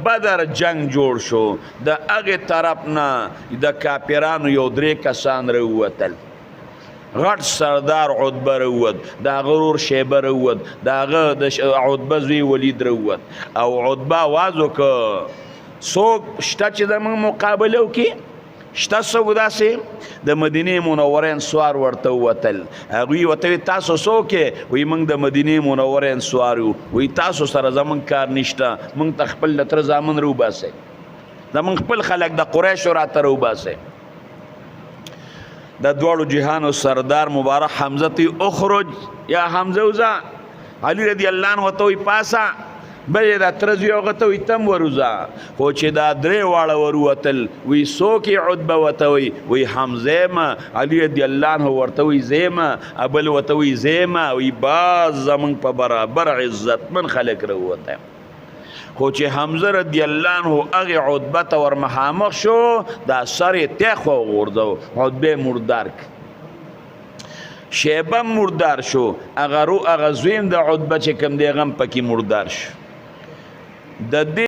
بدر جنگ جوړ شو د هغې طرف نه د کافرانو یو 3 کسان راووتل غټ سردار عتبه راووت د هغه ورور شیبه راووت د هغه د عتبه زوی ولید راووت او عتبه آواز وکړ څوک شته چې زموږ مقابله وکړي شته څوک داسې د مدینې منورې انصار ورته ووتل هغوی ورته وی تاسو څوک یې وایي موږ د مدینې منورې انصار یو وایي تاسو سره زموږ کار نشته موږ ته خپل د تره زامن راوباسئ زموږ خپل خلک د قریشو راته راوباسئ د دواړو جهانو سردار مبارک حمزه ته اخرج یا حمزه وځه علي رضی الله عنه ورته وایي پاسه بل یې دا تره زوی هغه ته وایي ته هم وروځه خو چې دا 3 واړه وروتل وایي څوک یې عتبه ورته وایي حمزه یم علي رضی الله عنه ورته وایي زه یم بل ورته وایي زه یم وایي باز زموږ په برابر عزتمن خلک راووته خو چې حمزه رضی الله عنه هغې عتبه ته ور مخامخ شو دا سر یې تیخ وغورځو عتبه مردار شیبه مردار شو هغه زویم د عتبه چې کوم دی هغه هم پکې مردار شو د دې